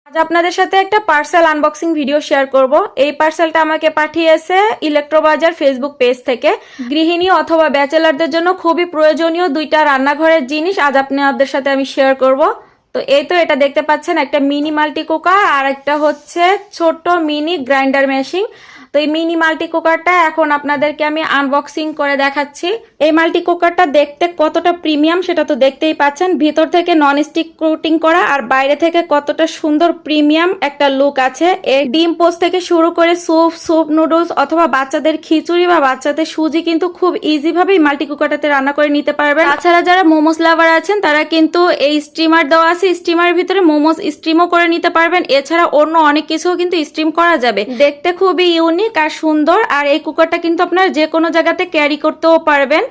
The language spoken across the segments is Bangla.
আজ আপনাদের সাথে একটা পার্সেল আনবক্সিং ভিডিও শেয়ার করব। এই পার্সেলটা আমাকে পাঠিয়েছে ইলেকট্রোবাজার ফেসবুক পেজ থেকে। গৃহিণী অথবা ব্যাচেলারদের জন্য খুবই প্রয়োজনীয় দুইটা রান্নাঘরের জিনিস আজ আপনাদের সাথে আমি শেয়ার করব। তো এই তো এটা দেখতে পাচ্ছেন, একটা মিনি মাল্টি কুকার আর একটা হচ্ছে ছোট মিনি গ্রাইন্ডার মেশিন। তো এই মিনি মাল্টি কুকারটা এখন আপনাদেরকে আমি আনবক্সিং করে দেখাচ্ছি। এই মাল্টি কুকারটা দেখতে কতটা প্রিমিয়াম সেটা তো দেখতেই পাচ্ছেন। ভিতর থেকে নন স্টিক কোটিং করা আর বাইরে থেকে কতটা সুন্দর প্রিমিয়াম একটা লুক আছে। এই ডিম পোস্ট থেকে শুরু করে স্যুপ নুডলস অথবা বাচ্চাদের খিচুড়ি বা বাচ্চাদের সুজি কিন্তু খুব ইজি ভাবে মাল্টি কুকারটাতে রান্না করে নিতে পারবেন। তাছাড়া যারা মোমোস লাভার আছেন তারা কিন্তু এই স্টিমার দেওয়া আছে, স্টিমারের ভিতরে মোমোস স্টিমও করে নিতে পারবেন। এছাড়া অন্য অনেক কিছুও কিন্তু স্টিম করা যাবে। দেখতে খুবই ইউনিক আর সুন্দর। আর এই কুকারটা কিন্তু আপনারা যে কোনো জায়গাতে ক্যারি করতেও পারবেন।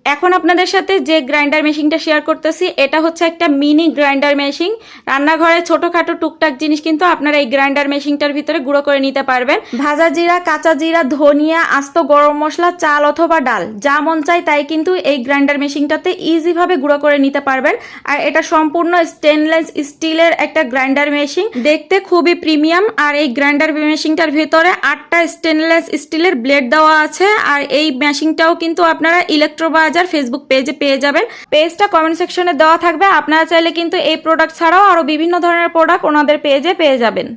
এখন আপনাদের সাথে যে গ্রাইন্ডার মেশিনটা শেয়ার করতেছি এটা হচ্ছে একটা মিনি গ্রাইন্ডার মেশিন। রান্নাঘরে ছোটখাটো টুকটাক জিনিস কিন্তু আপনারা এই গ্রাইন্ডার মেশিনটার ভিতরে গুঁড়ো করে নিতে পারবেন। ভাজা জিরা, কাঁচা জিরা, ধনিয়া, আস্ত গরম মশলা, চাল অথবা ডাল যা মন চাই তাই কিন্তু এই গ্রাইন্ডার মেশিনটাতে ইজি ভাবে গুঁড়ো করে নিতে পারবেন। আর এটা সম্পূর্ণ স্টেনলেস স্টিলের একটা গ্রাইন্ডার মেশিন, দেখতে খুবই প্রিমিয়াম। আর এই গ্রাইন্ডার মেশিনটার ভিতরে 8টা স্টেনলেস স্টিলের ব্লেড দেওয়া আছে। আর এই মেশিনটাও কিন্তু আপনারা ইলেকট্রোবাজার ফেসবুক পেজে পেয়ে যাবেন। পেজটা কমেন্ট সেকশনে দেওয়া থাকবে। আপনারা চাইলে কিন্তু এই প্রোডাক্ট ছাড়াও আরো বিভিন্ন ধরনের প্রোডাক্ট ওনাদের পেজে পেয়ে যাবেন।